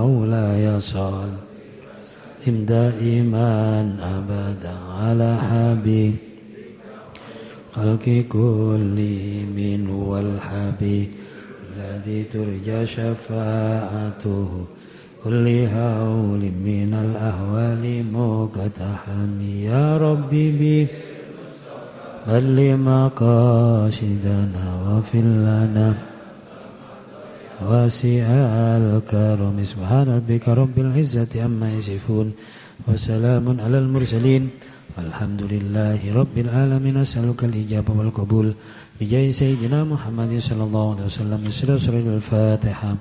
مولاي صل دائما أبدا على حبيب خلق كل من هو الحبيب الذي ترجى شفاعته كل هول من الأهوال مقتحم يا ربي بل مقاصدنا واغفر لنا واسع الكرم سبحان ربك رب العزة عما يصفون وسلام على المرسلين والحمد لله رب العالمين أسألك الإجابة والقبول بجاه سيدنا محمد صلى الله عليه وسلم سورة الفاتحة.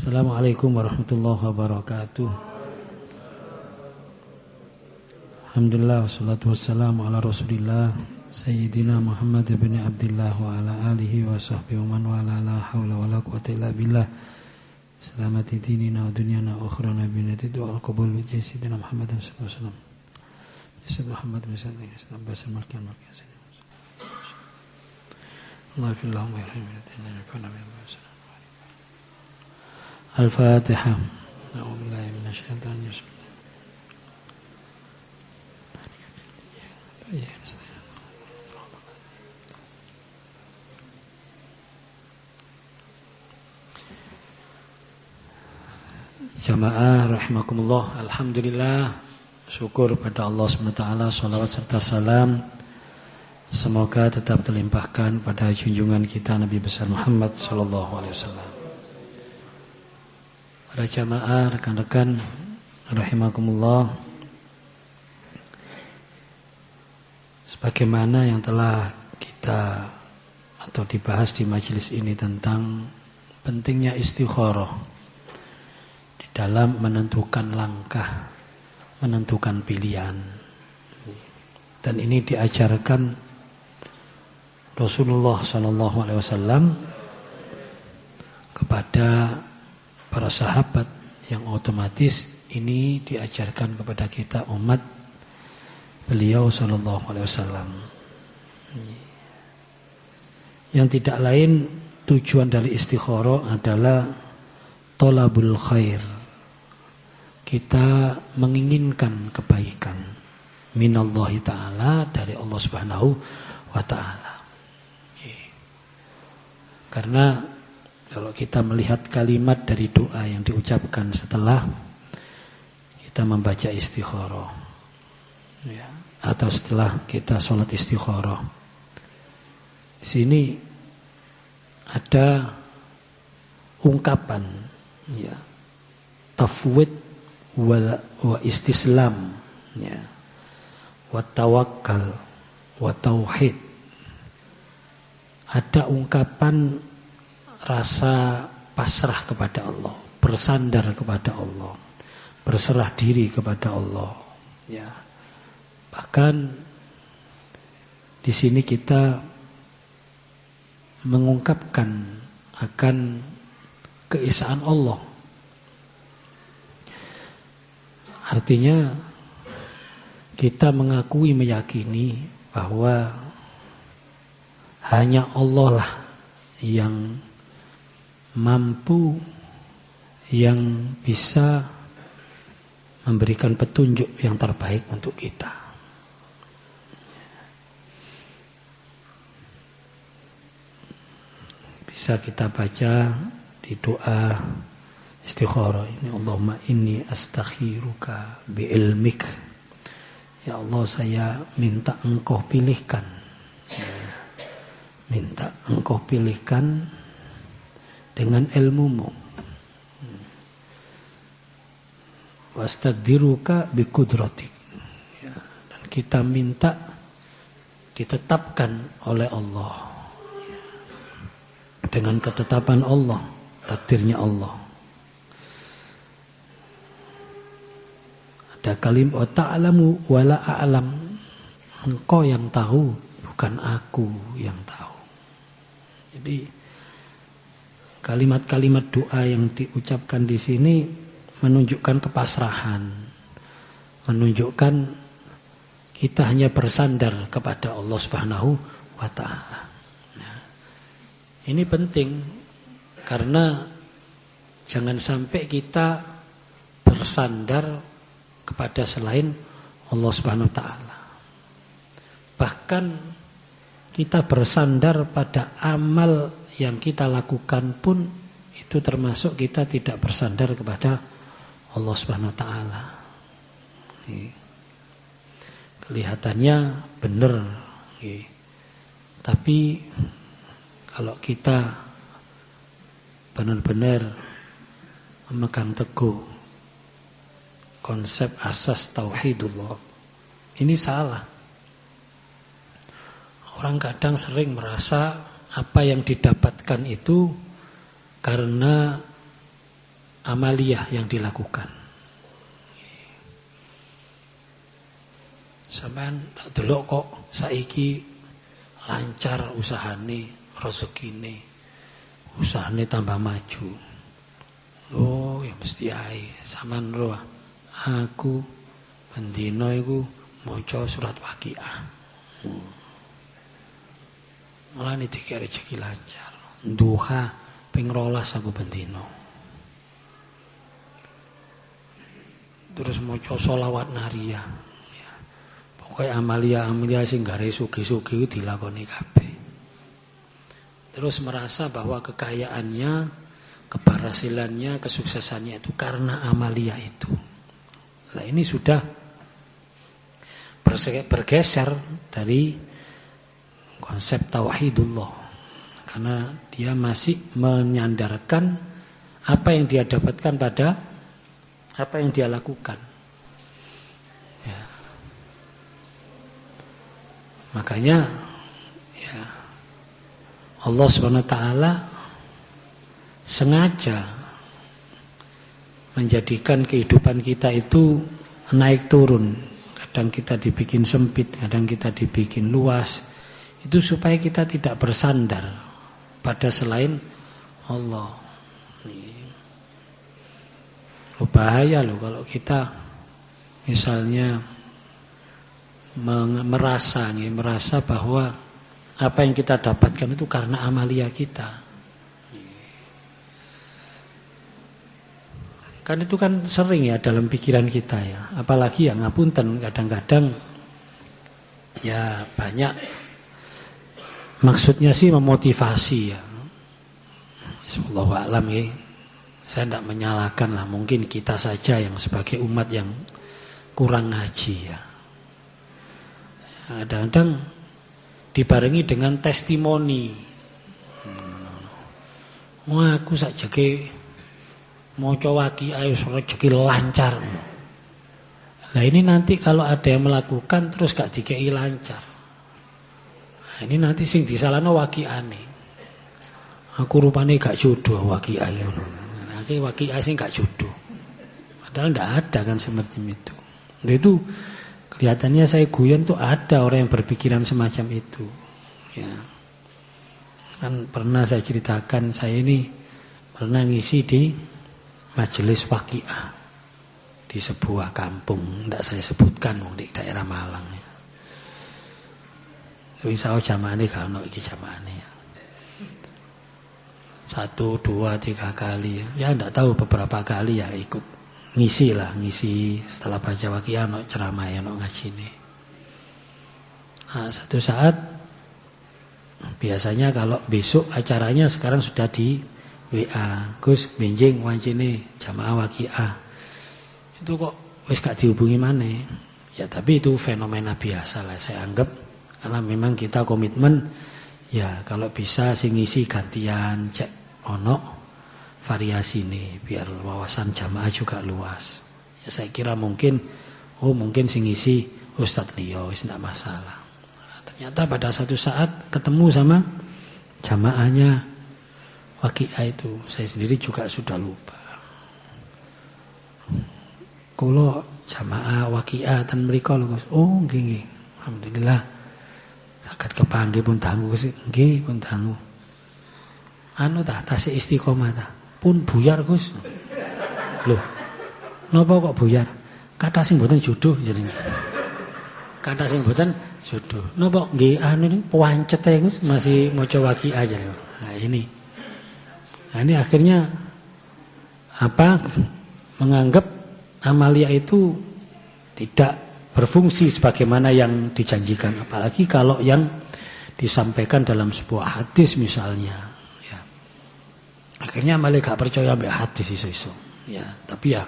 Assalamualaikum warahmatullahi wabarakatuh. Alhamdulillah wassalatu wassalamu ala Rasulillah Sayyidina Muhammad bin Abdullah wa ala alihi wa sahbihi wa man wala la hawla wa la quwwata illa billah. Salamati dinina wa dunyana wa akhrana binati du'a al-qabul bi Sayyidina Muhammad sallallahu alaihi wasallam. Sayyid Muhammad bin Sallallahu Islam basal markan markan. Allah fillah wa yarhamna wa nafa'na bi Al-Fatihah. A'udzubillahi minasyaitonir rajim. Jamaah rahimakumullah, alhamdulillah, syukur pada Allah SWT, sholawat serta salam semoga tetap terlimpahkan pada junjungan kita Nabi besar Muhammad sallallahu alaihi wasallam. Para jamaah, rekan-rekan rahimakumullah, sebagaimana yang telah kita atau dibahas di majelis ini tentang pentingnya istikharah di dalam menentukan langkah, menentukan pilihan. Dan ini diajarkan Rasulullah SAW kepada para sahabat, yang otomatis ini diajarkan kepada kita umat beliau sallallahu alaihi wasallam. Yang tidak lain tujuan dari istikharah adalah thalabul khair. Kita menginginkan kebaikan minallahi ta'ala, dari Allah Subhanahu wa ta'ala. Karena kalau kita melihat kalimat dari doa yang diucapkan setelah kita membaca istikharah, ya, atau setelah kita sholat istikharah, di sini ada ungkapan, ya, tafwid wa istislam, ya, wa tawakkal wa tauhid. Ada ungkapan rasa pasrah kepada Allah, bersandar kepada Allah, berserah diri kepada Allah. Ya. Bahkan di sini kita mengungkapkan akan keesaan Allah. Artinya kita mengakui, meyakini bahwa hanya Allah lah yang mampu, yang bisa memberikan petunjuk yang terbaik untuk kita. Bisa kita baca di doa istikharah ini, Allahumma inni astakhiruka bi'ilmik. Ya Allah, saya minta Engkau pilihkan, minta Engkau pilihkan dengan ilmumu. Wastaqdiruka biqudratik. Ya, dan kita minta ditetapkan oleh Allah, ya, dengan ketetapan Allah, takdirnya Allah. Ada kalimat ta'lamu wala a'lam. Engkau yang tahu, bukan aku yang tahu. Jadi kalimat-kalimat doa yang diucapkan di sini menunjukkan kepasrahan, menunjukkan kita hanya bersandar kepada Allah Subhanahu wa taala. Nah, ini penting karena jangan sampai kita bersandar kepada selain Allah Subhanahu wa taala. Bahkan kita bersandar pada amal yang kita lakukan pun itu termasuk kita tidak bersandar kepada Allah Subhanahu wa taala. Kelihatannya benar, tapi kalau kita benar-benar memegang teguh konsep asas tauhidullah, ini salah. Orang kadang sering merasa apa yang didapatkan itu karena amaliyah yang dilakukan. Sampeyan tak delok kok saiki lancar usahane, rezekine, usahane tambah maju. Oh, ya mesti ae. Sampeyan roh aku bendina iku maca surat Waqiah. Mulane dikek rezeki lancar. Duha ping 12 aku bendina. Terus maca sholawat nariyah. Ya. Pokoke amalia sing gare sugih-sugih dilakoni kabeh. Terus merasa bahwa kekayaannya, keberhasilannya, kesuksesannya itu karena amalia itu. Nah, ini sudah bergeser dari konsep tauhidullah, karena dia masih menyandarkan apa yang dia dapatkan pada apa yang dia lakukan. Ya. Makanya ya, Allah SWT sengaja menjadikan kehidupan kita itu naik turun. Kadang kita dibikin sempit, kadang kita dibikin luas. Itu supaya kita tidak bersandar pada selain Allah. Loh, bahaya loh kalau kita misalnya merasa bahwa apa yang kita dapatkan itu karena amalia kita. Kan itu kan sering ya dalam pikiran kita ya. Apalagi yang ngapunten kadang-kadang ya banyak. Maksudnya sih memotivasi ya. Wallahu a'lam ya. Saya tidak menyalahkan lah, mungkin kita saja yang sebagai umat yang kurang ngaji ya. Kadang-kadang dibarengi dengan testimoni. Wah, aku sakjane maca Waqiah rezeki lancar. Nah, ini nanti kalau ada yang melakukan terus gak dikei lancar. Nah, ini nanti sing disalahno Waqiane. Aku rupane gak jodoh Waqiah ngono. Nah, Waqiah sing gak jodoh. Padahal ndak ada kan seperti itu. Nah, itu kelihatannya saya guyon tuh ada orang yang berpikiran semacam itu. Ya. Kan pernah saya ceritakan, saya ini pernah ngisi di majelis Waqiah di sebuah kampung, tidak saya sebutkan di daerah Malang. Insya Allah jamaahnya gak ono iki jamaahnya. 1, 2, 3 kali, ya tidak tahu beberapa kali ya ikut ngisi setelah baca Waqiah ono ceramah ono ngaji nih. Nah, satu saat biasanya kalau besok acaranya sekarang sudah di WA, Gus benjing wancine jamaah Waqiah. Itu kok wis gak dihubungi maneh. Ya tapi itu fenomena biasa lah saya anggap, karena memang kita komitmen ya kalau bisa sing ngisi gantian, cek ono variasi nih biar wawasan jamaah juga luas. Ya saya kira mungkin sing ngisi Ustadz Leo wis enggak masalah. Nah, ternyata pada satu saat ketemu sama jamaahnya Waqiah itu, saya sendiri juga sudah lupa. Kalau jamaah Waqiah ten mriku lho Gus. Oh nggih. Alhamdulillah. Saged kepanggih pun dangu Gus. Nggih pun dangu. Anu tah tasih istiqomah tah. Pun buyar Gus. Loh. Napa kok buyar? kata sing mboten jodoh jenenge. Kata sing mboten jodoh. Napa nggih anu niku pancet ae masih maca waki aja. Nah ini. Nah ini akhirnya menganggap amalia itu tidak berfungsi sebagaimana yang dijanjikan, apalagi kalau yang disampaikan dalam sebuah hadis misalnya, ya. Akhirnya amalia gak percaya ambek hadis iso-iso. Ya, tapi ya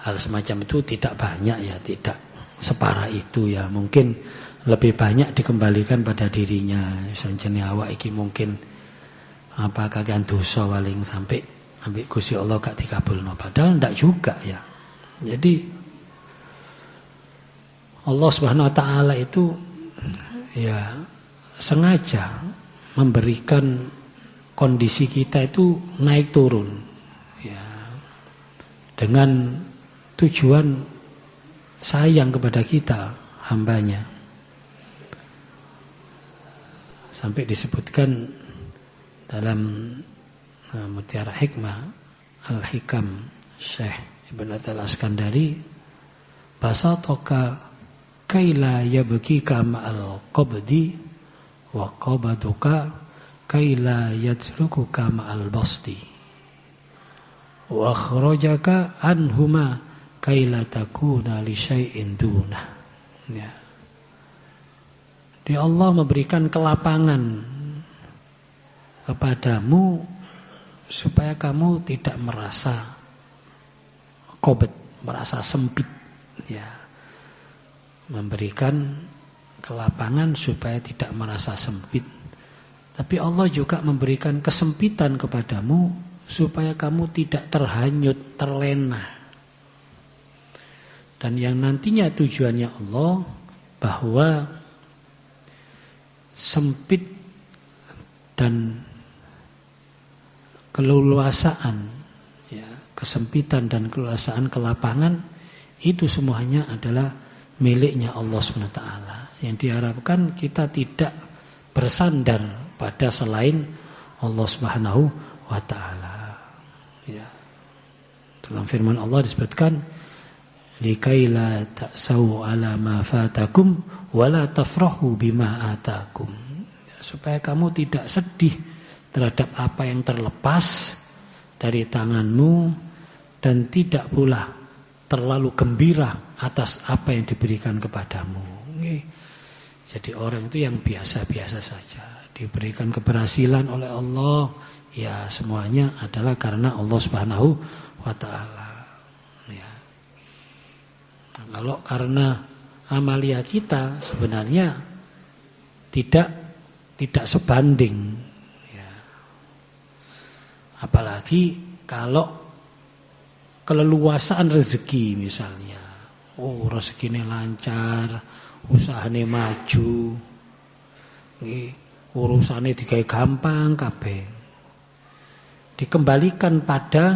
hal semacam itu tidak banyak ya, tidak separah itu ya. Mungkin lebih banyak dikembalikan pada dirinya. Sanjane awak iki mungkin kakean dosa paling sampai ambek Gusti Allah gak dikabulno, padahal ndak juga ya. Jadi Allah Subhanahu wa taala itu ya sengaja memberikan kondisi kita itu naik turun ya, dengan tujuan sayang kepada kita hambanya. Sampai disebutkan dalam Mutiara Hikmah Al-Hikam Syekh Ibn Al-Askandari, basatoka kaila yabkika ma'al qabdi wa qabaduka kaila yatrukuka ma'al basdi wa akhrajaka anhuma kaila takuna li syai'in duna. Ya. Dia Allah memberikan kelapangan kepadamu supaya kamu tidak merasa qabd, merasa sempit ya. Memberikan kelapangan supaya tidak merasa sempit. Tapi Allah juga memberikan kesempitan kepadamu supaya kamu tidak terhanyut, terlena. Dan yang nantinya tujuannya Allah bahwa sempit dan keleluasaan ya, kesempitan dan keleluasaan, kelapangan itu semuanya adalah miliknya Allah SWT. Yang diharapkan kita tidak bersandar pada selain Allah Subhanahu wa taala. Ya. Dalam firman Allah disebutkan likaila ta'sau ala ma fatakum wala tafrahu bima atakum. Ya, supaya kamu tidak sedih terhadap apa yang terlepas dari tanganmu dan tidak pula terlalu gembira atas apa yang diberikan kepadamu. Jadi orang itu yang biasa-biasa saja diberikan keberhasilan oleh Allah, ya semuanya adalah karena Allah Subhanahu wa taala. Ya. Nah, kalau karena amalia kita sebenarnya tidak sebanding. Ya. Apalagi kalau keleluasaan rezeki misalnya, rezekinya lancar, usahane maju, urusane digawe gampang kabeh. Dikembalikan pada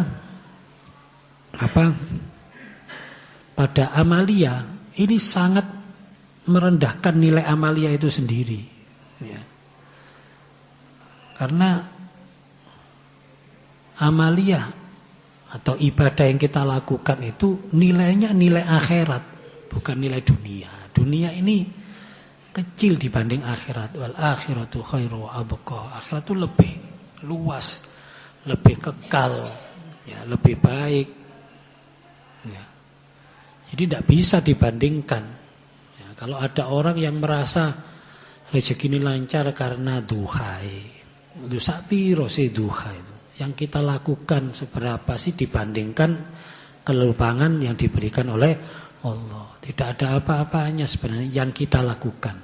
pada amalia, ini sangat merendahkan nilai amalia itu sendiri. Ya. Karena amalia atau ibadah yang kita lakukan itu nilainya nilai akhirat, bukan nilai dunia. Dunia ini kecil dibanding akhirat. Wal akhiratu khairu wa abqa. Akhirat itu lebih luas, lebih kekal, ya, lebih baik. Ya. Jadi tidak bisa dibandingkan. Ya, kalau ada orang yang merasa rezeki ini lancar karena duhai, itu sapi rose duhai itu. Yang kita lakukan seberapa sih dibandingkan kelapangan yang diberikan oleh Allah. Tidak ada apa-apanya sebenarnya yang kita lakukan.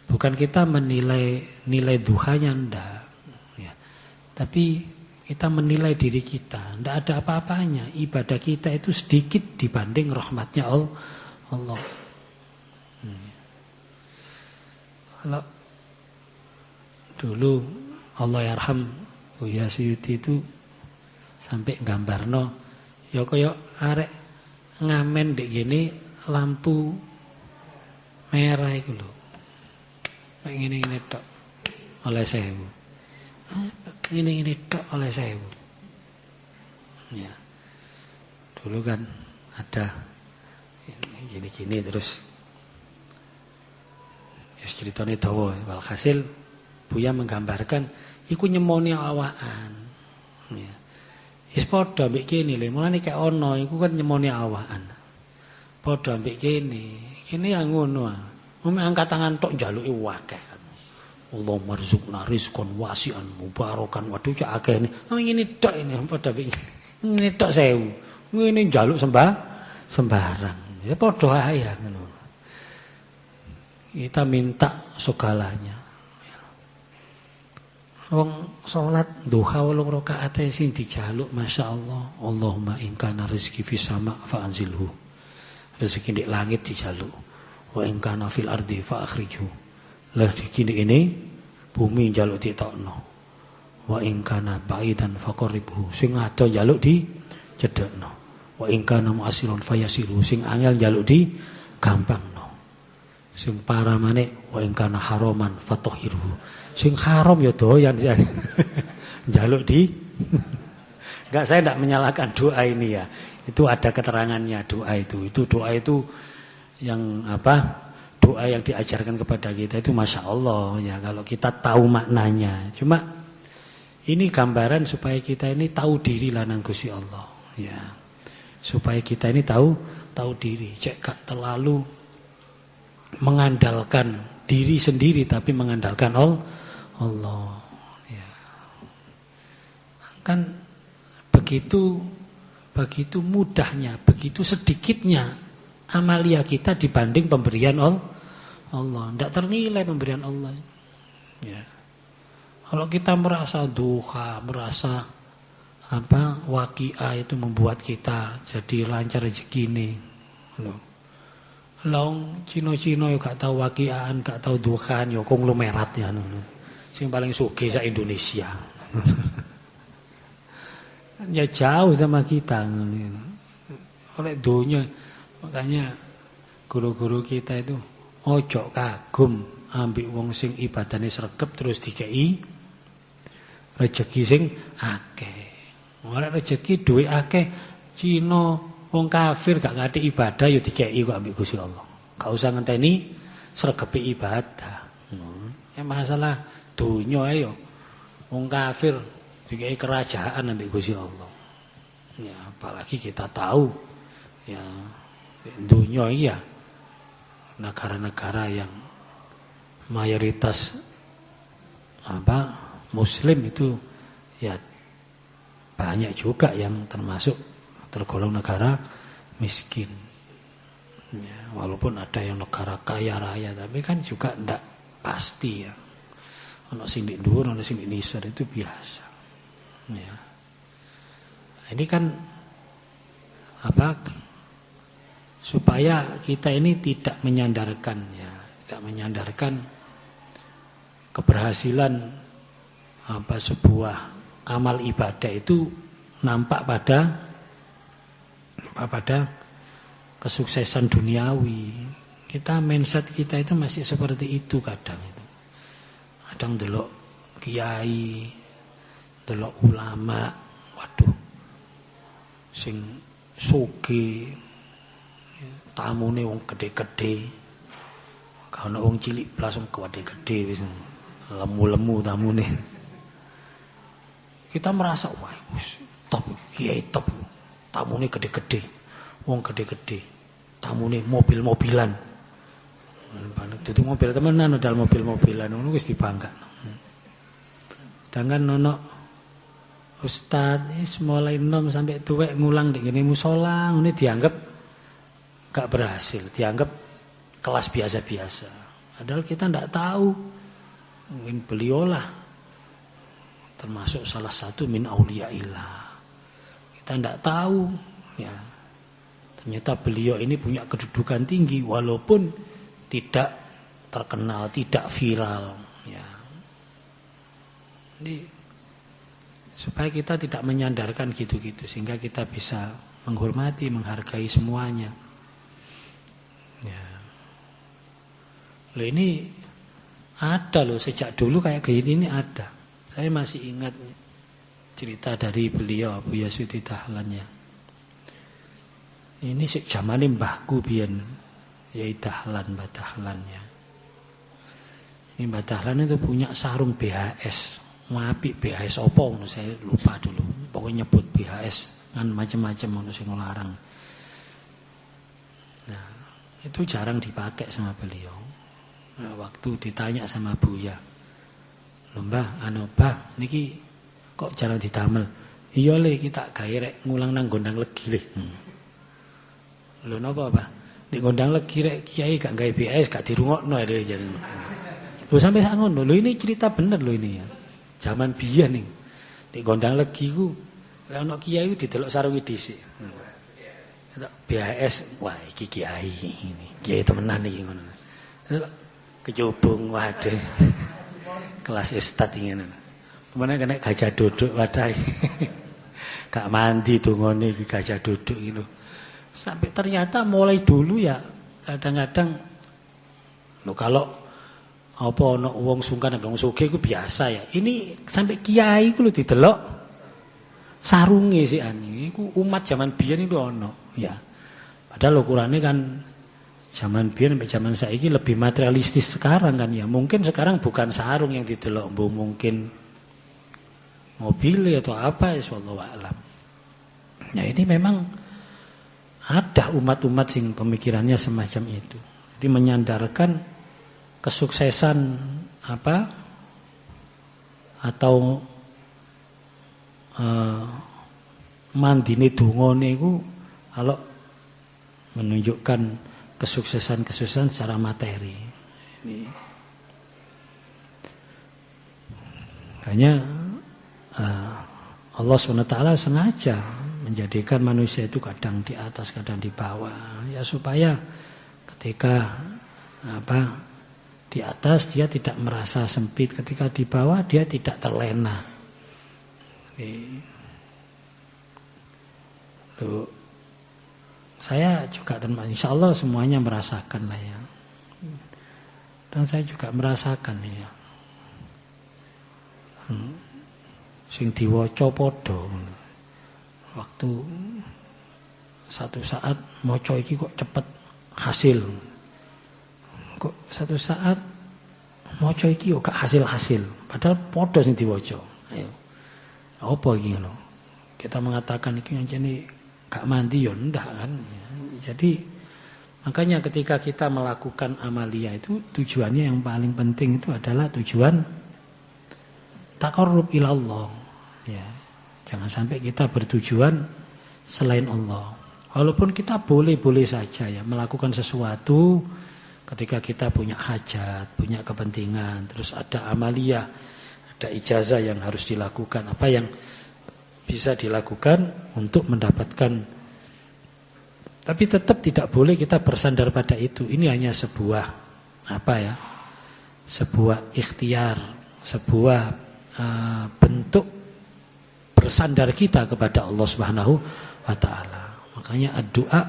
Bukan kita menilai duhanya, enggak. Ya. Tapi kita menilai diri kita. Enggak ada apa-apanya. Ibadah kita itu sedikit dibanding rahmatnya Allah. Kalau dulu Allah yarham Buya Suyuti itu sampai gambarno ya kaya arek ngamen dek gini lampu merah iku lho. Kayak ngene-ngene tok oleh 1000. Ngene-ngene tok oleh 1000. Ya. Dulu kan ada gini terus ceritane dawa. Walhasil Buya menggambarkan iku nyemoni awakan. Ya. Wis padha mbek kene lho, mulane kek ana iku kan nyemoni awakan. Padha mbek kene. Kene ya ngono ah. Wong angkat tangan tok njaluke akeh kan. Allahumma rzuqna rizqan wasi'an mubarakan. Waduh cak akeh ne. Ngene tok ini padha mbek ngene tok 1000. Ngene njaluk sembarang. Ya padha ae ngono. Kita minta segalanya. Wong salat duha 8 rakaat sing dijaluk masyaallah. Allahumma in kana rizqi fis sama' fa anzilhu. Rezeki di langit dijaluk. Wa in kana fil ardi fa akhrijhu. Rezeki ini bumi njaluk ditokno. Wa in kana ba'idan fa qarribhu. Sing ado njaluk di cedhekno. Wa in kana mu'asirun fayasiru. Sing angel njaluk di gampangno. Sing parah maneh wa in kana haraman fatahhirhu. Sing haram ya doyan njaluk di. Enggak, saya tidak menyalahkan doa ini ya. Itu ada keterangannya doa itu. Itu doa itu yang apa? Doa yang diajarkan kepada kita itu masya Allah ya. Kalau kita tahu maknanya. Cuma ini gambaran supaya kita ini tahu diri lanang Gusti Allah ya. Supaya kita ini tahu diri. Cek gak terlalu mengandalkan diri sendiri tapi mengandalkan Allah ya. Kan begitu mudahnya, begitu sedikitnya amalia kita dibanding pemberian Allah. Tidak ternilai pemberian Allah. Ya. Kalau kita merasa duha, merasa waqiah itu membuat kita jadi lancar rezeki ini. Long Cino-Cino yo gak tahu waqiahan, gak tahu duhaan yo konglomerat ya ngono. Sing paling sugih sak Indonesia. Ya jauh sama kita. Oleh dunia makanya guru-guru kita itu ojo kagum ambek wong sing ibadane sregep terus dikei rezeki sing akeh. Ora rezeki duwe akeh Cina wong kafir gak ngerti ibadah ya dikei kok ambek Gusti Allah. Gak usah ngenteni sregepe ibadah. Ya masalah dunia ae yo wong kafir dikei kerajaan ambek Gusti Allah. Ya apalagi kita tahu ya dunia iya negara-negara yang mayoritas muslim itu ya banyak juga yang termasuk tergolong negara miskin. Ya, walaupun ada yang negara kaya raya tapi kan juga ndak pasti ya. Ono sing ndek dhuwur, ono sing ndek nisor itu biasa. Ya. Ini kan supaya kita ini tidak menyandarkan keberhasilan sebuah amal ibadah itu nampak pada kesuksesan duniawi. Mindset kita itu masih seperti itu kadang itu. Kadang delok kiai, delok ulama, waduh sing sugih tamune wong gede-gede. Kalau wong cilik langsung gede-gede wis lemu-lemu tamune. Kita merasa wah top, kiai top. Tamune gede-gede. Wong gede-gede. Tamune mobil-mobilan. Dadi mobil temenan dal mobil-mobilan ngono wis dibangkakno. Sedangkan ono ustaz mulai enom sampai tuwek ngulang nek ngene musala ngene dianggap gak berhasil, dianggap kelas biasa-biasa. Padahal kita ndak tahu mungkin beliaulah termasuk salah satu min auliyaillah. Kita ndak tahu ya. Ternyata beliau ini punya kedudukan tinggi walaupun tidak terkenal, tidak viral ya. Ini supaya kita tidak menyandarkan gitu-gitu sehingga kita bisa menghormati, menghargai semuanya. Ya. Loh ini ada loh sejak dulu kayak gini ini ada. Saya masih ingat cerita dari beliau Buya Siti Dahlan ya. Ini sik zamane mbahku biyen ya Dahlan, Mbah Dahlan ya. Ini Mbah Dahlan itu punya sarung BHS. Apik BHS opo ngono saya lupa dulu. Pokoknya nyebut BHS kan macam-macam ngono sing larang. Nah, itu jarang dipakai sama beliau. Nah, waktu ditanya sama Buya, "Lho Mbah, Bah, niki kok jarang didamel?" "Iya le, kita gawe rek ngulang nang gondang legi le." "Lho napa, Pak? Di gondang legi rek kiai gak gawe BHS gak dirungokno ya jare." Lho sampai sak ngono. Lho ini cerita bener lho ini ya. Zaman biyen ning di gondang legi ku lek ana kiai ku didelok sarunge dhisik. BHS, wah iki kiai ini. Kiai temenan iki ngono. Kecubung waduh. Kelas ustad ngene. Kemana kena gajah duduk wadah. Gak mandi dungane iki gajah duduk iki lho. Sampai ternyata mulai dulu ya kadang-kadang lho kalau apa ana wong sungkan wong sugih iku biasa ya. Ini sampai kiai iku lho didelok sarunge sik ani. Iku umat zaman biyen itu ana ya. Padahal ukurane kan zaman biyen sampai zaman saiki lebih materialistis sekarang kan ya. Mungkin sekarang bukan sarung yang didelok, mungkin mobil atau apa ya wallahu a'lam. Ya ini memang ada umat-umat sing pemikirannya semacam itu. Jadi menyandarkan kesuksesan apa atau mandine dungane iku kalau menunjukkan kesuksesan secara materi. Ini hanya Allah SWT sengaja menjadikan manusia itu kadang di atas, kadang di bawah, ya supaya ketika di atas dia tidak merasa sempit, ketika di bawah dia tidak terlena. Saya juga insya Allah semuanya merasakan lah ya. Dan saya juga merasakan ya. Sing diwaca padha. Waktu satu saat maca iki kok cepet hasil. Kok satu saat maca iki yo gak hasil-hasil, padahal padha sing diwaca. Ayo. Apa iki ngono? Kita mengatakan iki anjene gak mandi yo ndak kan. Jadi makanya ketika kita melakukan amalia itu tujuannya yang paling penting itu adalah tujuan taqarrub ilallah. Ya. Jangan sampai kita bertujuan selain Allah. Walaupun kita boleh-boleh saja ya melakukan sesuatu ketika kita punya hajat, punya kepentingan, terus ada amalia, ada ijazah yang harus dilakukan, apa yang bisa dilakukan untuk mendapatkan. Tapi tetap tidak boleh kita bersandar pada itu. Ini hanya sebuah sebuah ikhtiar, sebuah bentuk bersandar kita kepada Allah Subhanahu wa taala. Makanya doa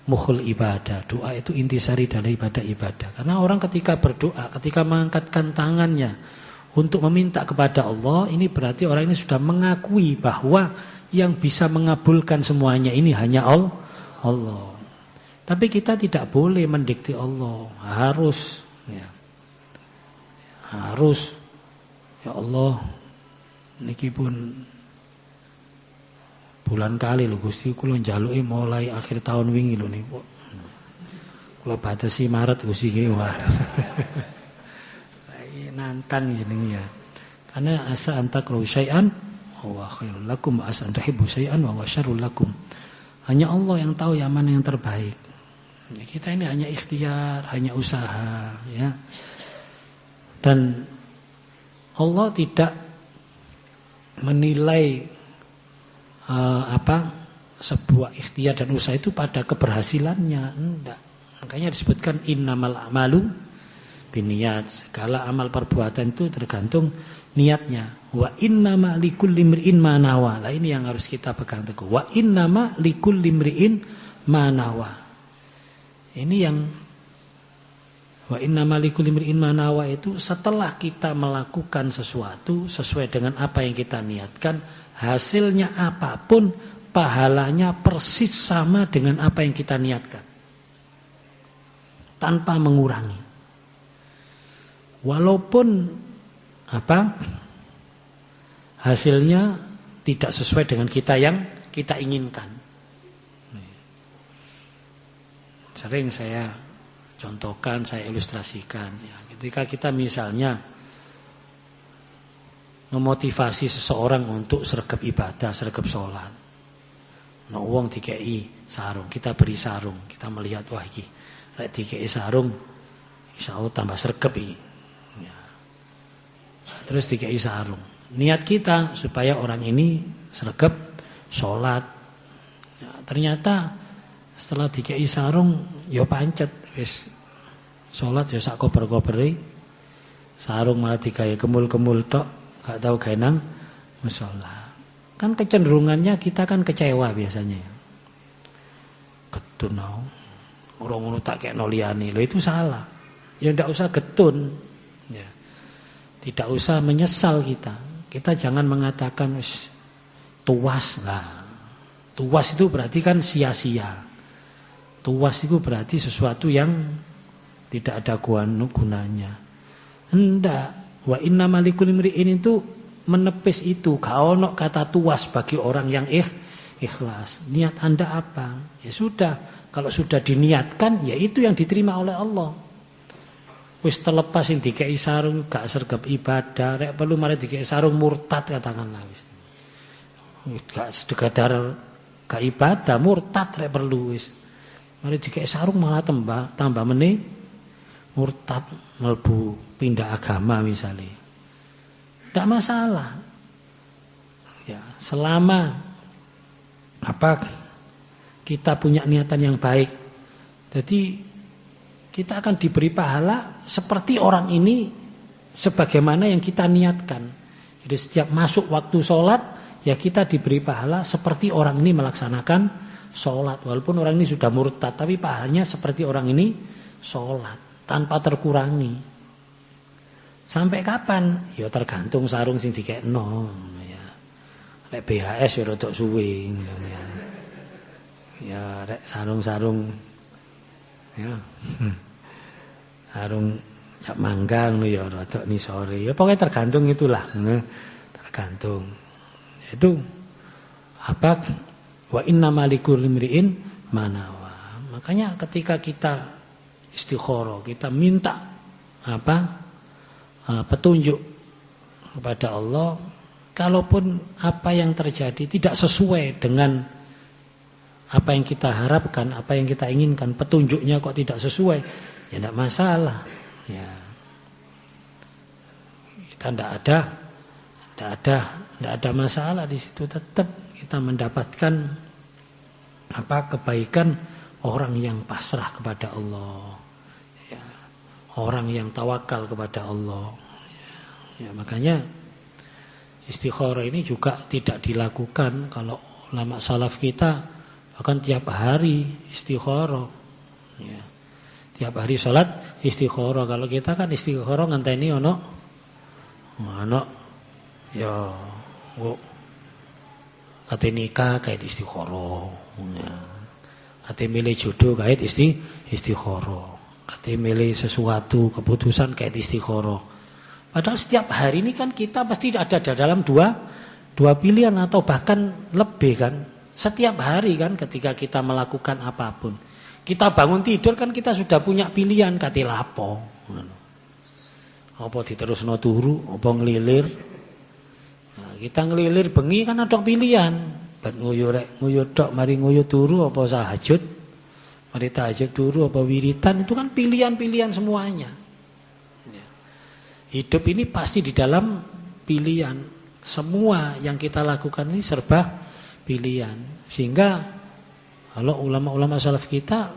mukhul ibadah. Doa itu intisari dari ibadah. Karena orang ketika berdoa, ketika mengangkatkan tangannya untuk meminta kepada Allah, ini berarti orang ini sudah mengakui bahwa yang bisa mengabulkan semuanya ini hanya Allah. Tapi kita tidak boleh mendikte Allah. Harus ya Allah niki pun bulan kali lho Gusti kula njaluki mulai akhir tahun wingi lho niku. Kula batasi Maret Gusti iki wah. Nantang ini ya. Karena asa antakru syai'an wa khairul lakum wa asa antuhibbu syai'an wa syarrul lakum. Hanya Allah yang tahu yang mana yang terbaik. Kita ini hanya ikhtiar, hanya usaha ya. Dan Allah tidak menilai sebuah ikhtiar dan usaha itu pada keberhasilannya, enggak. Makanya disebutkan innamal a'malu binniyat. Segala amal perbuatan itu tergantung niatnya. Wa innama likulli imri'in ma nawa. Lah ini yang harus kita pegang teguh. Wa innama likulli imri'in ma nawa. Ini yang wa innama likulli imri'in ma nawa itu setelah kita melakukan sesuatu sesuai dengan apa yang kita niatkan, hasilnya apapun pahalanya persis sama dengan apa yang kita niatkan. Tanpa mengurangi. Walaupun hasilnya tidak sesuai dengan kita yang kita inginkan. Sering saya contohkan, saya ilustrasikan ya, ketika kita misalnya memotivasi seseorang untuk sregep ibadah, sregep sholat. Nah, wong dikei sarung, kita beri sarung, kita melihat wah iki lek dikei sarung insyaallah tambah sregep iki. Ya. Terus dikei sarung. Niat kita supaya orang ini sregep sholat. Ya, ternyata setelah dikei sarung ya pancet wis sholat ya sak kober-koberi. Sarung malah digawe kemul-kemul tok, gak tahu gawe nang musala. Kan kecenderungannya kita kan kecewa biasanya. Getun au. Ora ngono tak kekno liyane. Lho itu salah. Ya ndak usah getun. Ya. Tidak usah menyesal kita. Kita jangan mengatakan wis tuas lah. Tuas itu berarti kan sia-sia. Tuas itu berarti sesuatu yang tidak ada gunanya. Hendak wa inna malikul imri'in itu menepis itu. Gak ono kata tuas bagi orang yang ikhlas. Niat Anda apa? Ya sudah, kalau sudah diniatkan ya itu yang diterima oleh Allah. Wis terlepas yang dikei sarung gak sregep ibadah, rek perlu malah dikei sarung murtad katakanlah wis. Gak sekadar gak ibadah, murtad rek perlu wis. Mari dikei sarung malah tambah meneh murtad melbu pindah agama misalnya. Tidak masalah. Ya, selama kita punya niatan yang baik. Jadi kita akan diberi pahala seperti orang ini sebagaimana yang kita niatkan. Jadi setiap masuk waktu sholat ya kita diberi pahala seperti orang ini melaksanakan sholat. Walaupun orang ini sudah murtad tapi pahalanya seperti orang ini sholat tanpa terkurangi. Sampai kapan? Ya tergantung sarung sing dikekno ya. Lek BHS ya rodok suwe ya. Ya rek sarung-sarung ya. Sarung cap manggang lho ya rodok ni sore. Ya pokoknya tergantung itulah. Tergantung. Itu wa inna malikul imri'in manawa. Makanya ketika kita istikharah, kita minta petunjuk kepada Allah, kalaupun apa yang terjadi tidak sesuai dengan apa yang kita harapkan, apa yang kita inginkan, petunjuknya kok tidak sesuai, ya tidak masalah. Ya, kita tidak ada masalah di situ. Tetap kita mendapatkan kebaikan orang yang pasrah kepada Allah. Orang yang tawakal kepada Allah. Ya, makanya istikharah ini juga tidak dilakukan kalau ulama salaf kita bahkan tiap hari istikharah. Ya. Tiap hari sholat istikharah. Kalau kita kan istikharah ngenteni ono ya kate nikah kait istikharah. Ya. Kate milih jodoh kait istikharah. Kate milih sesuatu keputusan kayak istikharah. Padahal setiap hari ini kan kita pasti ada dalam dua pilihan atau bahkan lebih kan. Setiap hari kan ketika kita melakukan apapun. Kita bangun tidur kan kita sudah punya pilihan kate lapo. Apa diterusno turu, apa ngelilir. Nah, kita ngelilir bengi kan ada pilihan. Bat nguyuh tok mari nguyuh turu apa tahajud. Mari tahajud turu apa wiritan itu kan pilihan-pilihan semuanya. Ya. Hidup ini pasti di dalam pilihan. Semua yang kita lakukan ini serba pilihan. Sehingga kalau ulama-ulama salaf kita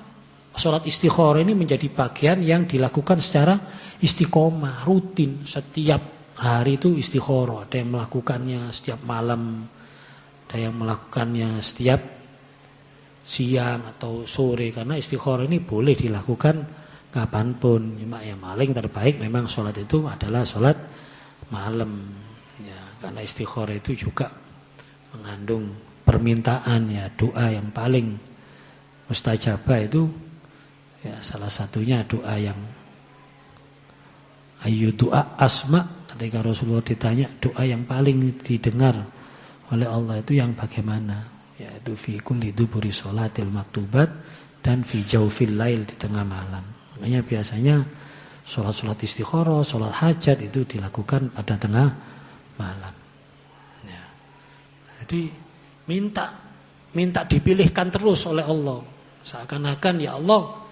sholat istikharah ini menjadi bagian yang dilakukan secara istiqomah, rutin. Setiap hari itu istikharah. Ada yang melakukannya setiap malam, ada yang melakukannya setiap siang atau sore, karena istikharah ini boleh dilakukan kapanpun. Cuma yang paling terbaik memang sholat itu adalah sholat malam ya, karena istikharah itu juga mengandung permintaan ya, doa yang paling mustajabah itu ya salah satunya doa yang ayu doa asma. Ketika Rasulullah ditanya doa yang paling didengar oleh Allah itu yang bagaimana? Yaitu fi kulli duburi sholatil maktubat dan fi jaufil lail, di tengah malam. Makanya biasanya sholat istikharah, sholat hajat itu dilakukan pada tengah malam. Ya. Jadi minta dipilihkan terus oleh Allah. Seakan-akan ya Allah,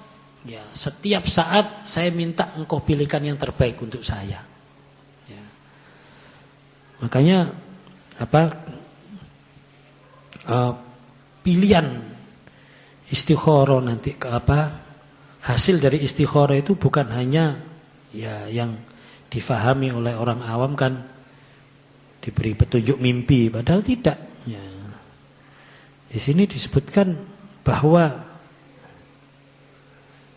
ya setiap saat saya minta Engkau pilihkan yang terbaik untuk saya. Ya. Makanya pilihan istikharah nanti hasil dari istikharah itu bukan hanya ya yang difahami oleh orang awam kan diberi petunjuk mimpi, padahal tidak. Ya. Di sini disebutkan bahwa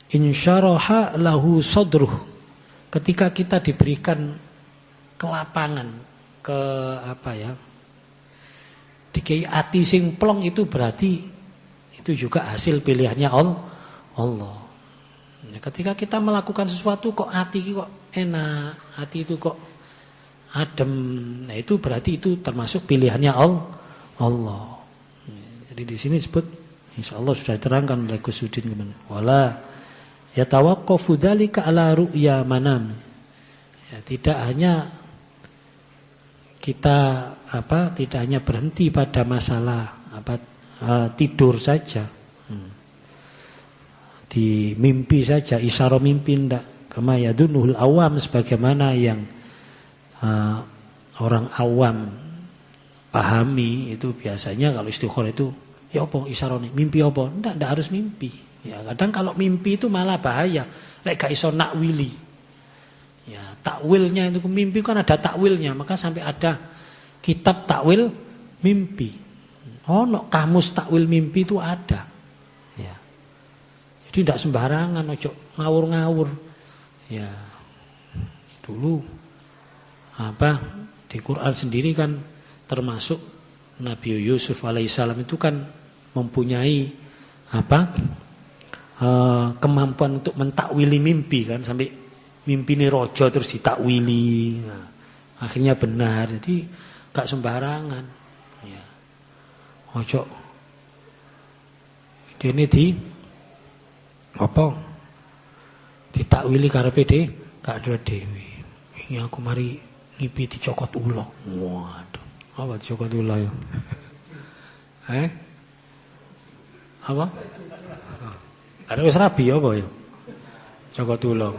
insyaraha lahu sadruh, ketika kita diberikan kelapangan dikai ati sing plong, itu berarti itu juga hasil pilihannya Allah. Ya, ketika kita melakukan sesuatu kok hati kok enak, hati itu kok adem, nah itu berarti itu termasuk pilihannya Allah. Jadi di sini disebut, insyaallah sudah diterangkan oleh Kusudin gimana. Wala yatawaqqafu dzalika ala ru'ya manam. Ya, tidak hanya kita tidak hanya berhenti pada masalah tidur saja, di mimpi saja, isyarah mimpi ndak, kama yadunuhul awam, sebagaimana yang orang awam pahami itu biasanya kalau istikharah itu ya apa isyarah mimpi apa, ndak harus mimpi. Ya kadang kalau mimpi itu malah bahaya, lek gak iso nakwili. Ya, takwilnya itu mimpi kan ada takwilnya, maka sampai ada kitab takwil mimpi. Kamus takwil mimpi itu ada. Ya. Jadi tidak sembarangan, ojo ngawur-ngawur. Ya. Dulu di Quran sendiri kan termasuk Nabi Yusuf alaihissalam itu kan mempunyai kemampuan untuk mentakwili mimpi kan, sampai mimpi ini rojo terus ditakwili, nah, akhirnya benar. Jadi gak sembarangan. Ya. Ojo ini ditakwili karepe gak ada dewi. Ini aku mari ngipi dicokot ulo. Waduh, apa dicokot ulo ya? Apa? Ada wis rabi apa ya? Cokot ulo.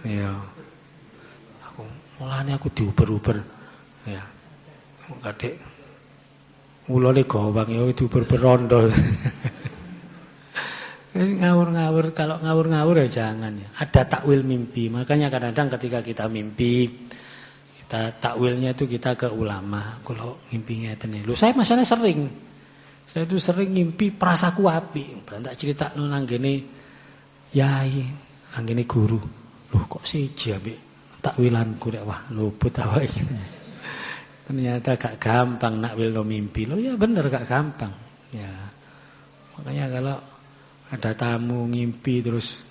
Ya, mulane aku diuber-uber, ya, kadek, ulone gowang ya diuber-uber rondo. Ngawur-ngawur, kalau ngawur-ngawur ya jangan ya. Ada takwil mimpi, makanya kadang-kadang ketika kita mimpi, kita takwilnya itu kita ke ulama. Kalau mimpinya itu nih, saya masalahnya saya itu sering mimpi prasaku api, berantak cerita nanggene yai, nanggene guru. Loh kok siji ambek takwilanku rek, wah luput awake. Ternyata gak gampang nakwilno mimpi. Loh ya bener gak gampang. Ya. Makanya kalau ada tamu ngimpi terus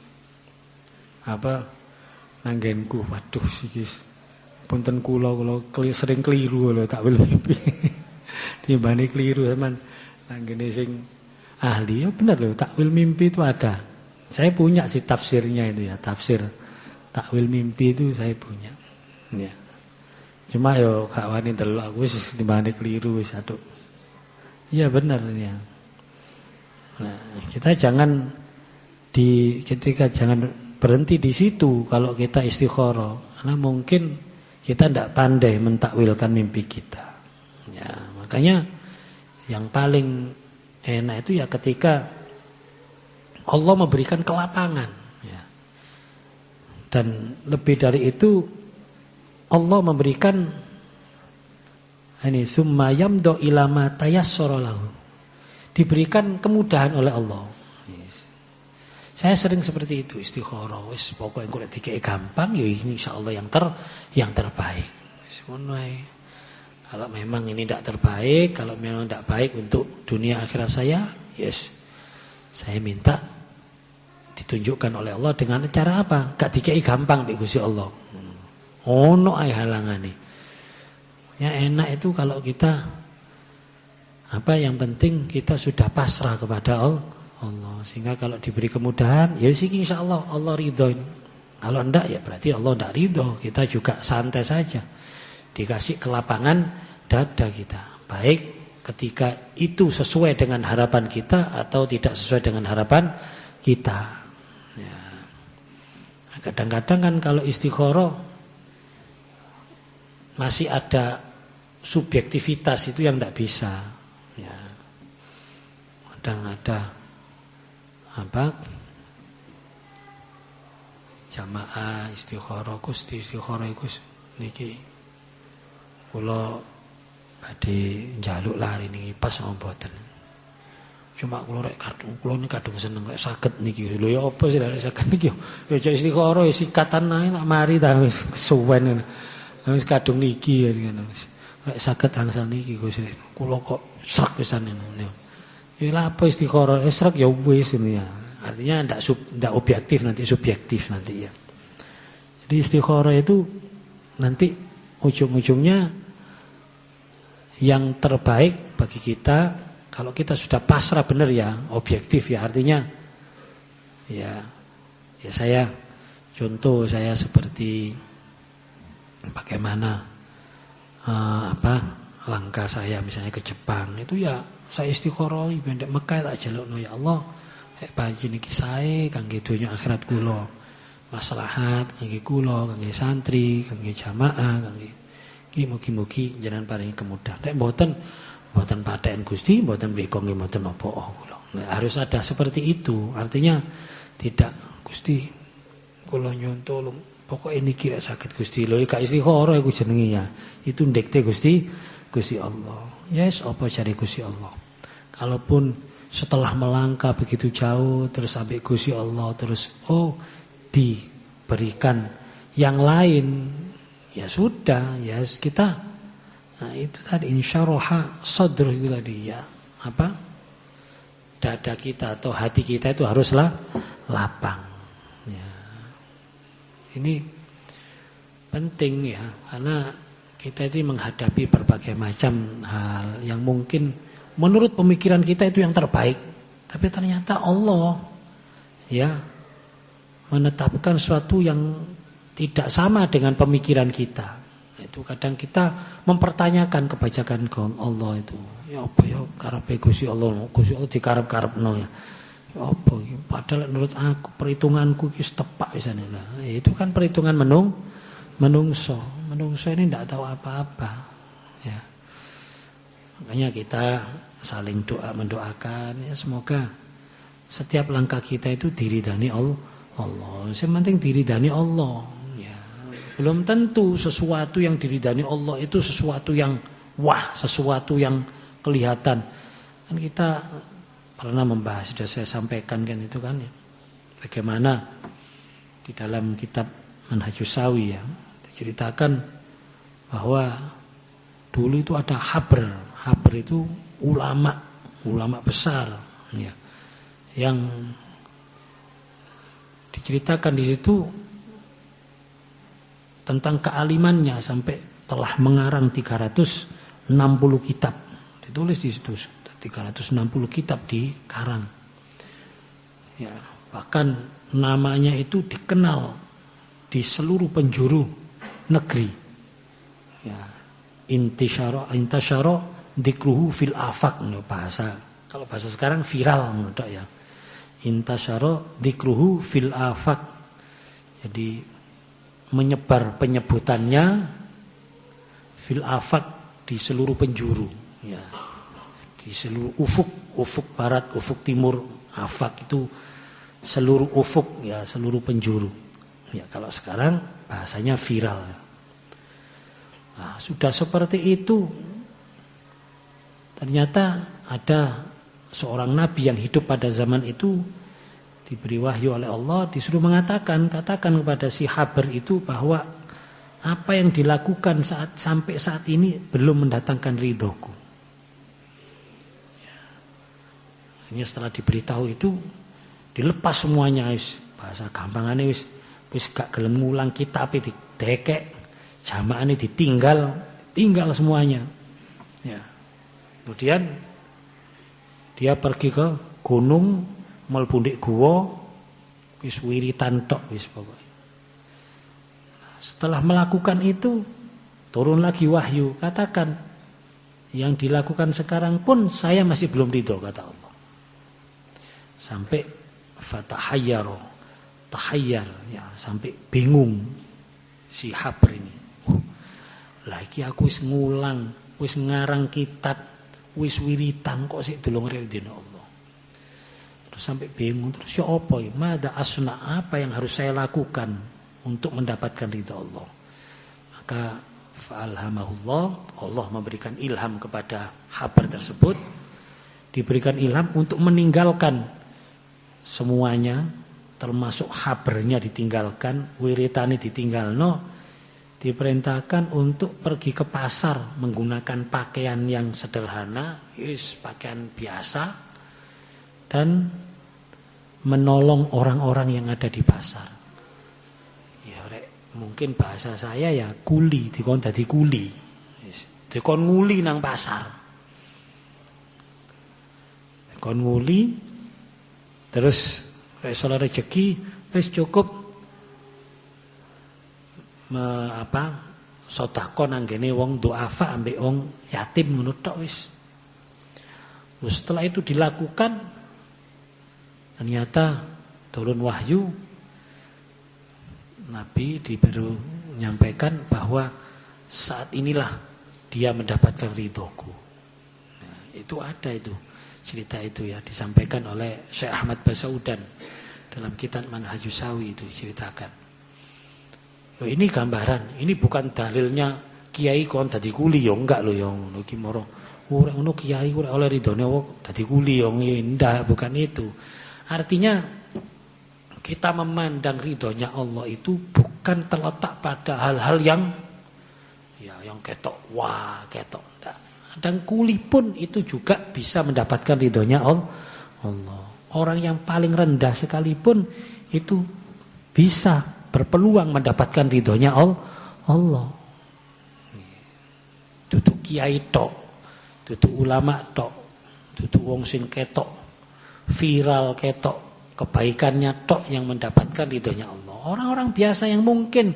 nanggenku, waduh sikis. Punten kula sering keliru lho takwil mimpi. Timbane keliru teman. Nanggene sing ahli ya bener lho, takwil mimpi itu ada. Saya punya sih tafsirnya itu ya, tafsir takwil mimpi itu saya punya. Ya. Cuma yo gak wani delok aku wis timbane keliru wis aduh. Iya benar ya. Nah, kita jangan jangan berhenti di situ kalau kita istikharah. Karena mungkin kita tidak pandai mentakwilkan mimpi kita. Ya, makanya yang paling enak itu ya ketika Allah memberikan kelapangan. Dan lebih dari itu Allah memberikan summa yamdo ila ma tayassara lahu. Diberikan kemudahan oleh Allah. Yes. Saya sering seperti itu istikharah, wis pokoke engko nek dikek gampang ya insyaallah yang terbaik. Wis ngono ae. Kalau memang ini tidak terbaik, kalau memang tidak baik untuk dunia akhirat saya, yes, saya minta ditunjukkan oleh Allah dengan cara apa? Gak dikei gampang di Gusti Allah. Ono ae halangane. Ya enak itu kalau kita yang penting kita sudah pasrah kepada Allah. Sehingga kalau diberi kemudahan, ya sih insyaallah Allah ridho. Kalau enggak ya berarti Allah enggak ridho. Kita juga santai saja. Dikasih kelapangan dada kita. Baik ketika itu sesuai dengan harapan kita atau tidak sesuai dengan harapan kita. Ya. Kadang-kadang kan kalau istikharah masih ada subjektivitas itu yang tidak bisa. Ya. Kadang ada jamaah istikharah Gusti istikharah Gus niki kula badhe njaluk lari niki pas mboten. Cuma kula rek kadung seneng rek saged niki. Lho ya apa sih rek saged niki? Ya istikharah sikatan ae nak mari ta wis suwen ngono. Wis kadung niki ya ngono. Rek saged angsal niki Gus. Kula kok srek pisan ngono. Ya apa istikharah srek ya wis ini ya. Artinya tidak objektif nanti subjektif nanti ya. Jadi istikharah itu nanti ujung-ujungnya yang terbaik bagi kita kalau kita sudah pasrah benar ya, objektif ya. Artinya ya saya contoh saya seperti bagaimana langkah saya misalnya ke Jepang itu ya saya istikharah bendek Mekah tak jalukno ya Allah. Panji niki sae kangge donya akhirat kula. Maslahat kangge kula, kangge santri, kangge jamaah, kangge iki mugi-mugi jenengan paringi kemudahan. Nek mboten paten Gusti, mboten mriko nggih mboten apa-apa kula. Harus ada seperti itu. Artinya tidak Gusti kula nyuwun tulung. Pokoke niki rek saged Gusti. Lho gak istikharah iku jenenge ya. Itu ndekte Gusti Allah. Yes, apa cari Gusti Allah. Kalaupun setelah melangkah begitu jauh terus sampai Gusti Allah terus diberikan yang lain ya sudah ya kita itu tadi insyaraha sadr itu tadi ya dada kita atau hati kita itu haruslah lapang ya. Ini penting ya karena kita itu menghadapi berbagai macam hal yang mungkin menurut pemikiran kita itu yang terbaik, tapi ternyata Allah ya menetapkan sesuatu yang tidak sama dengan pemikiran kita. Itu kadang kita mempertanyakan kebajakan Allah itu. Ya apa ya karepe Gusti Allah dikarep-karepno ya. Ya apa iki padahal menurut aku perhitunganku iki tepak wisane lah. Itu kan perhitungan menungso. Menungso ini tidak tahu apa-apa. Ya. Makanya kita saling mendoakan ya semoga setiap langkah kita itu diridani Allah. Yang penting diridani Allah ya. Belum tentu sesuatu yang diridani Allah itu sesuatu yang sesuatu yang kelihatan. Kan kita pernah membahas sudah saya sampaikan kan itu kan ya. Bagaimana di dalam kitab Manhajus Sawi ya diceritakan bahwa dulu itu ada Habr itu ulama besar ya, yang diceritakan di situ tentang kealimannya sampai telah mengarang 360 kitab. Ditulis di situ 360 kitab dikarang. Ya, bahkan namanya itu dikenal di seluruh penjuru negeri. Ya, intasyara dzikruhu fil afaq bahasa. Kalau bahasa sekarang viral menurut ya. Intasyara dzikruhu fil afaq. Jadi menyebar penyebutannya fil afaq di seluruh penjuru ya. Di seluruh ufuk barat, ufuk timur, afaq itu seluruh ufuk ya, seluruh penjuru. Ya kalau sekarang bahasanya viral. Nah, sudah seperti itu ternyata ada seorang nabi yang hidup pada zaman itu diberi wahyu oleh Allah disuruh katakan kepada si Habr itu bahwa apa yang dilakukan sampai saat ini belum mendatangkan ridhoku. Hanya setelah diberitahu itu dilepas semuanya, bahasa gampangannya wis gak gelem ngulang kitab didekek, jamaahnya tinggal semuanya. Ya. Kemudian dia pergi ke gunung, mlebu ndek guwa, wis wiritan tok wis pokoknya. Setelah melakukan itu, turun lagi wahyu, katakan yang dilakukan sekarang pun saya masih belum ridho, kata Allah. Sampai tahayyar, ya, sampai bingung si Habr ini. Lagi aku wis ngulang, wis ngarang kitab, wis wiritan kok sik delong ridho Allah. Terus sampai bingung, terus ya apa ya? Mada asna, apa yang harus saya lakukan untuk mendapatkan ridha Allah? Maka fa'alhamahullah, Allah memberikan ilham kepada Habr tersebut, diberikan ilham untuk meninggalkan semuanya, termasuk Habrnya ditinggalkan, wiritane ditinggalno, diperintahkan untuk pergi ke pasar menggunakan pakaian yang sederhana, pakaian biasa, dan menolong orang-orang yang ada di pasar. Mungkin bahasa saya ya kuli, dikon dadi kuli. Dikon nguli nang pasar. Dikon nguli terus resola rezeki wis cukup sedekah nang gene wong duafa ambek wong yatim ngono tok wis. Setelah itu dilakukan, ternyata turun wahyu, Nabi menyampaikan bahwa saat inilah dia mendapatkan ridhoku. Nah, itu ada itu cerita itu ya, disampaikan oleh Syekh Ahmad Basaudan dalam kitab Manhajus Sawi, itu diceritakan. Loh, ini gambaran, ini bukan dalilnya kiai kon dadi kuli yo, enggak loh yang iki moro. Ora ngono kiai ora oleh ridhone wong dadi kuli yo, ndak, bukan itu. Artinya kita memandang ridhonya Allah itu bukan terletak pada hal-hal yang ketok, ketok. Dan kuli pun itu juga bisa mendapatkan ridhonya Allah. Orang yang paling rendah sekalipun itu bisa berpeluang mendapatkan ridhonya Allah. Duduk kiai tok, duduk ulama tok, duduk wong sing ketok, viral ketok, kebaikannya tok yang mendapatkan ridhonya Allah. Orang-orang biasa yang mungkin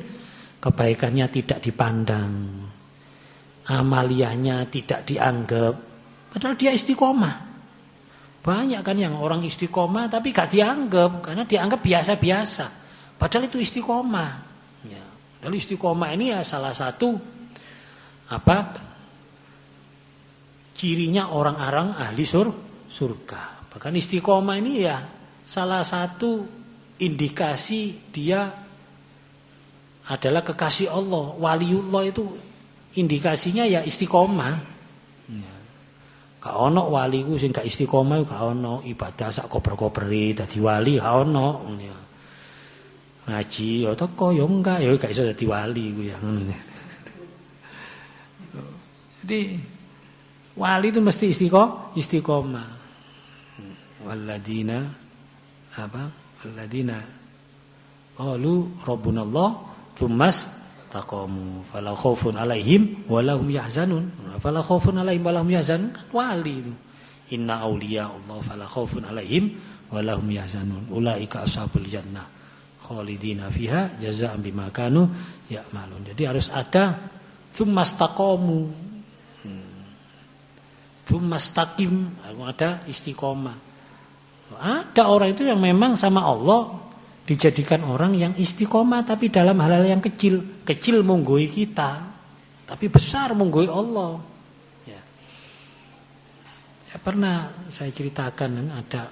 kebaikannya tidak dipandang, amaliyahnya tidak dianggap, padahal dia istiqomah. Banyak kan yang orang istiqomah tapi gak dianggap, karena dianggap biasa-biasa, padahal itu istiqomah ya. Padahal istiqomah ini ya salah satu cirinya orang-orang ahli surga. Bahkan istiqomah ini ya salah satu indikasi dia adalah kekasih Allah. Waliullah itu indikasinya ya istiqomah. Ya. Gak ono waliku sing gak istiqomah, gak ono ibadah sak kober-koberi dadi wali, gak ono. Ya. Ngaji ya teko ya enggak, ya gak iso dadi wali ku ya. Jadi wali itu mesti istiqomah. Walladina alladzina qalu rabbunallah tsummas taqamu fala khaufun alaihim wala hum yahzanun. Fala khaufun alaihim wala hum yahzanun, wali itu. Inna auliya Allah fala khaufun alaihim wala hum yahzanun. Ulaika ashabul jannah khalidina fiha jazaa'an bima kanu ya'malun. Jadi harus ada tsummas taqamu. Tsummas taqim, ada istiqomah. Ada orang itu yang memang sama Allah dijadikan orang yang istiqomah, tapi dalam hal-hal yang kecil menggoi kita, tapi besar menggoi Allah. Ya, pernah saya ceritakan, ada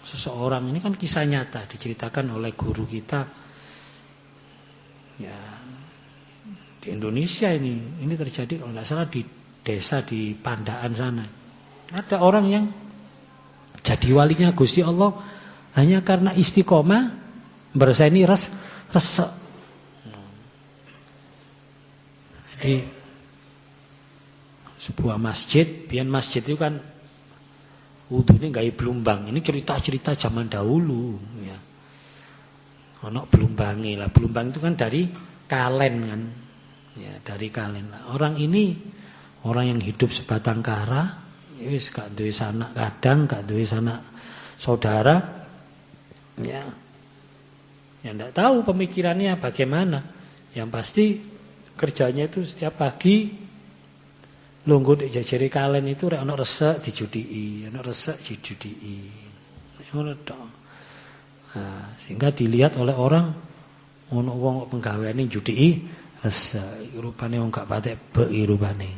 seseorang, ini kan kisah nyata diceritakan oleh guru kita. Ya, di Indonesia ini terjadi kalau nggak salah di desa di Pandaan sana. Ada orang yang jadi walinya Gusti Allah hanya karena istiqomah berseni resek. Jadi sebuah masjid, biar masjid itu kan wudunya gawe blumbang. Ini cerita-cerita zaman dahulu ya. Ono blumbange lah. Blumbang itu kan dari kalen kan. Ya, dari kalen. Orang ini orang yang hidup sebatang kara, wis gak duwe sanak kadang, gak duwe sanak saudara. Ya. Ya ndak tahu pemikirannya bagaimana. Yang pasti kerjanya itu setiap pagi lungguh di jajari kalen itu rek ono resek dijudii, ono resek dijudii. Ngono tok. Nah, sehingga dilihat oleh orang ono wong penggaweane judii resek, rupane wong gak patek beki rupane.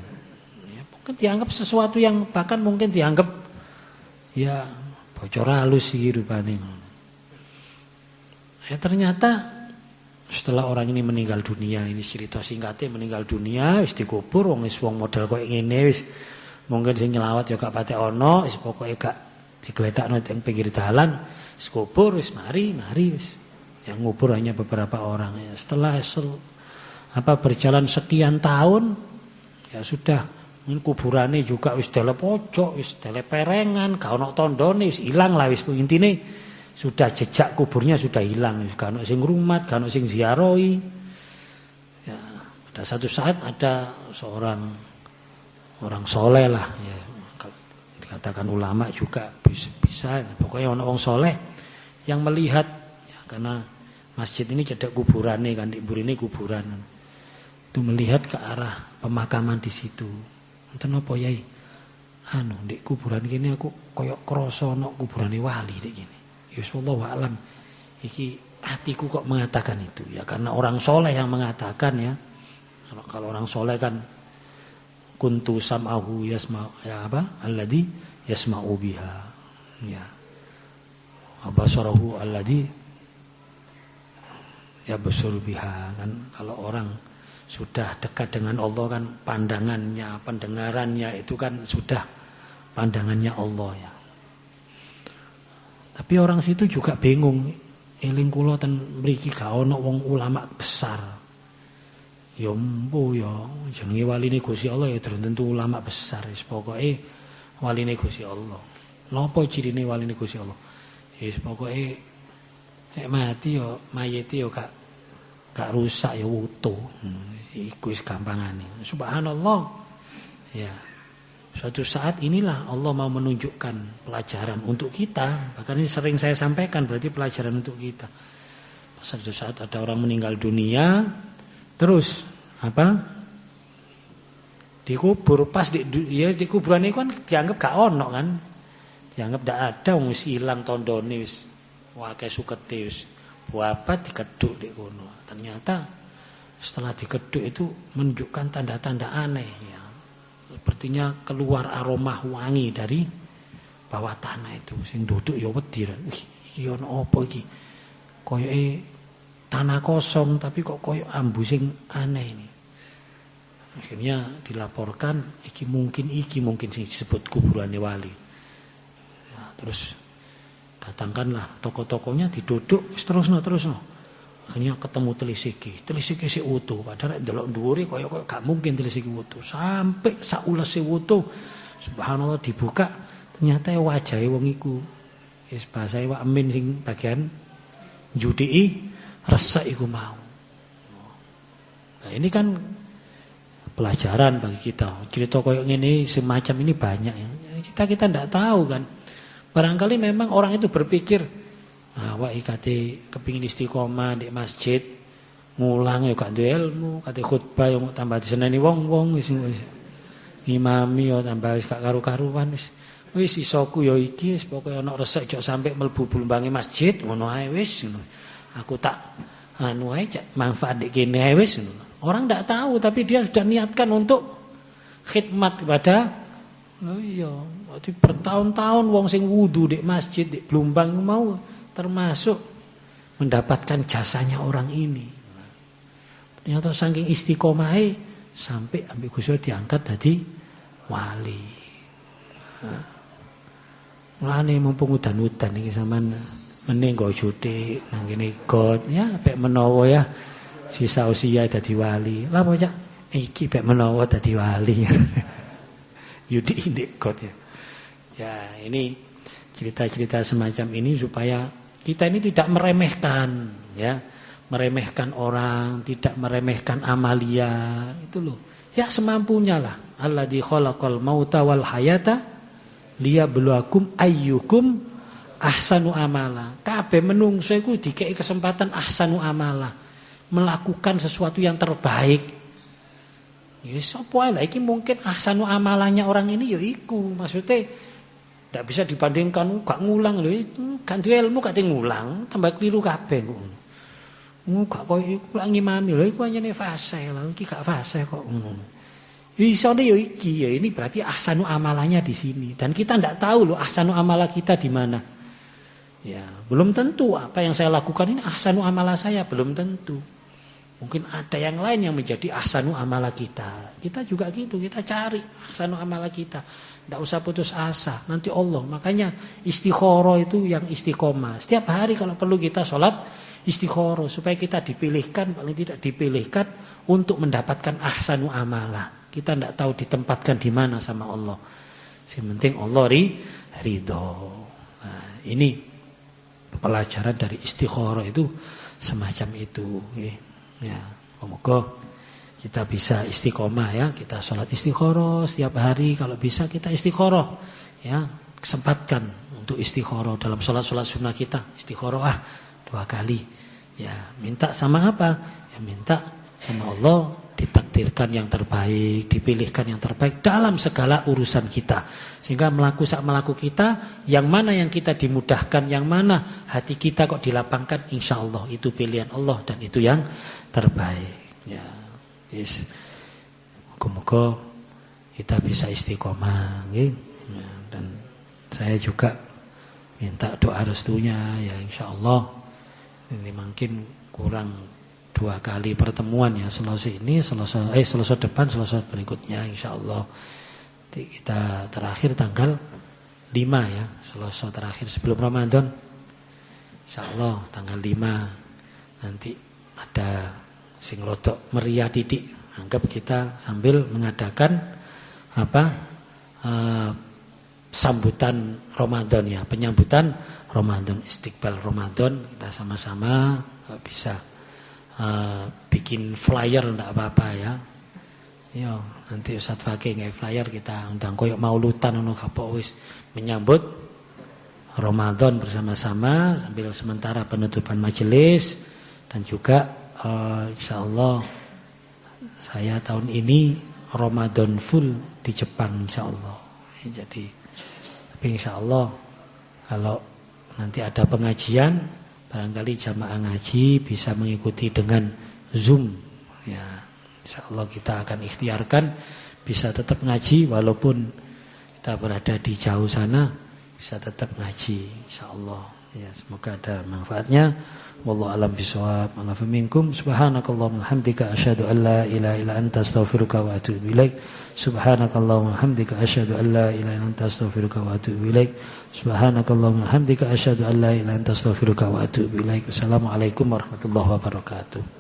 Ya, mungkin dianggap sesuatu yang bahkan mungkin dianggap ya bocor halus iki rupane. Ya ternyata setelah orang ini meninggal dunia, ini cerita singkatnya meninggal dunia, wis dikubur, wong model koyo ngene wis mungkin sing nyelawat ya gak patek ono, wis pokoke gak digledakno teng pinggir dalan, wis kubur wis mari wis. Yang ngubur hanya beberapa orang ya. Setelah berjalan sekian tahun ya sudah kuburane juga wis dele pojok, wis dele perengan, gak ono tandane, wis ilang lah wis intine. Sudah jejak kuburnya sudah hilang, gak ono sing ngrumat, gak ono sing ziarahi. Ya, pada satu saat ada seorang orang soleh lah, ya, dikatakan ulama juga bisa. Pokoknya ono wong soleh yang melihat, ya, karena masjid ini cedek kuburane kan, di burine kuburan. Itu melihat ke arah pemakaman di situ. Enten apa yai? Di kuburan gini aku koyok krasa ono kuburane wali dik gini. Wallahu a'lam. Iki hatiku kok mengatakan itu ya, karena orang soleh yang mengatakan ya. Kalau orang soleh kan kuntu sam'ahu yasma ya apa? Alladhi yasma'u biha. Ya. Abasarahu alladhi yabsuru biha kan. Kalau orang sudah dekat dengan Allah kan pandangannya, pendengarannya itu kan sudah pandangannya Allah ya. Tapi orang situ juga bingung. Eling kula ten mriki gak ana wong ulama besar. Ya mpo ya jenenge waline Gusti Allah ya tentu ulama besar. Wis pokoke waline Gusti Allah. Napa cirine waline Gusti Allah? Wis pokoke nek mati ya mayite ya gak rusak ya utuh. Iku wis gampangane. Subhanallah. Ya. Suatu saat inilah Allah mau menunjukkan pelajaran untuk kita. Bahkan ini sering saya sampaikan, berarti pelajaran untuk kita. Suatu saat ada orang meninggal dunia, terus apa? Dikubur, pas di kuburan ini kan dianggap gak ono kan? Dianggap gak ada, wis ilang tondone wis wae sukete wis. Buapat dikeduk di kono. Ternyata setelah dikeduk itu menunjukkan tanda-tanda aneh ya. Sepertinya keluar aroma wangi dari bawah tanah itu. Sing duduk ya wedi. Iki ono apa iki? Koyoke tanah kosong tapi kok koyo ambu sing aneh ini. Akhirnya dilaporkan iki mungkin sing disebut kuburane wali. Ya, terus datangkanlah tokoh-tokohnya diduduk terusno. Akhirnya ketemu telisiki sik utuh. Padahal ndelok dhuwure kaya gak mungkin telisiki utuh. Sampai saulese utuh. Subhanallah dibuka, ternyata wajahe wong iku. Wis basahe Wak Amin sing bagian judii resek iku mau. Nah, ini kan pelajaran bagi kita. Cerita kaya ngene semacam ini banyak ya. Kita ndak tahu kan. Barangkali memang orang itu berpikir awak ikate kepingin istiqomah di masjid ngulang ya gak duwe ilmu, kate khutbah yo tambah diseneni wong-wong wis ngimami yo tambah wis gak karu-karuan wis isoku yo iki wis pokoke ana resek jok sampe mlebu blumbange masjid ngono ae wis ngono. Aku tak anu ae manfaat nek kene ae wis ngono. Orang ndak tahu tapi dia sudah niatkan untuk khidmat kepada iya, waktu bertahun-tahun wong sing wudu di masjid di Blumbang mau termasuk mendapatkan jasanya orang ini. Ternyata saking istiqomahe sampai ambek Gusti diangkat dadi wali. Mulane mumpung udan-udan iki sampean mending go jutik nang kene got ya pek menawa ya sisa usia dadi wali. Lah apa Cak? iki pek menawa dadi wali. Yudi indik God ya. Ya, ini cerita-cerita semacam ini supaya kita ini tidak meremehkan ya, meremehkan orang, tidak meremehkan amalia, itu loh. Ya semampunya lah. Alladzi khalaqal mauta wal hayata liyabluwakum ayyukum ahsanu amala. Kabeh menungso iku dikei kesempatan ahsanu amala, melakukan sesuatu yang terbaik. Ya sapa lah iki mungkin ahsanu amalanya orang ini ya iku. Maksudnya ndak bisa dibandingkan gak ngulang lho, kan ilmu gak ngulang, tambah keliru kabeh kok. Gak koyo iku lak ngimami lho, iku anyane fase lho, iki gak fase kok ngono. Isone ya iki ya, ini berarti ahsanu amalanya di sini. Dan kita ndak tahu loh ahsanu amala kita di mana. Ya, belum tentu apa yang saya lakukan ini ahsanu amala saya, belum tentu. Mungkin ada yang lain yang menjadi ahsanu amala kita. Kita juga gitu, kita cari ahsanu amala kita. Tidak usah putus asa, nanti Allah. Makanya istikharah itu yang istiqomah. Setiap hari kalau perlu kita sholat istikharah. Supaya kita dipilihkan, paling tidak dipilihkan untuk mendapatkan ahsanu amala. Kita tidak tahu ditempatkan di mana sama Allah. Yang penting Allah ridho. Nah, ini pelajaran dari istikharah itu semacam itu. Ya, semoga kita bisa istiqomah ya, kita sholat istikharah setiap hari, kalau bisa kita istikharah ya, kesempatkan untuk istikharah dalam sholat sunnah kita, istikharah 2 kali ya, minta sama apa? Ya minta sama Allah ditakdirkan yang terbaik, dipilihkan yang terbaik dalam segala urusan kita, sehingga melaku kita yang mana yang kita dimudahkan, yang mana hati kita kok dilapangkan, insya Allah itu pilihan Allah dan itu yang terbaik ya. Yes. Moga-moga kita bisa istiqomah ya. Dan saya juga minta doa restunya ya, insya Allah ini mungkin kurang 2 kali pertemuan ya, selesai ini, selesai depan, selesai berikutnya insya Allah. Kita terakhir tanggal 5 ya, selesai terakhir sebelum Ramadan insya Allah tanggal 5 nanti ada sing rodok meriah didik, anggap kita sambil mengadakan sambutan Ramadan ya, penyambutan Ramadan, istiqbal Ramadan, kita sama-sama kalau bisa bikin flyer enggak apa-apa ya. Yo, nanti Ustaz Fakih nge flyer kita undang koyo maulutan ngono kapok wis menyambut Ramadan bersama-sama sambil sementara penutupan majelis. Dan juga insyaallah saya tahun ini Ramadan full di Jepang insyaallah. Jadi tapi insyaallah kalau nanti ada pengajian, barangkali jamaah ngaji bisa mengikuti dengan Zoom ya. Insyaallah kita akan ikhtiarkan bisa tetap ngaji walaupun kita berada di jauh sana, bisa tetap ngaji insyaallah ya, semoga ada manfaatnya. Wallahu a'lam bishawab. Wa minkum subhanakallahumma hamdika asyhadu an la ilaha illa anta astaghfiruka wa atubu ilaik. Subhanakallahumma hamdika asyhadu an la ilaha illa anta astaghfiruka wa atubu ilaik. Subhanakallahumma hamdika asyhadu an la ilaha illa anta astaghfiruka wa atubu ilaik. Wassalamualaikum warahmatullahi wabarakatuh.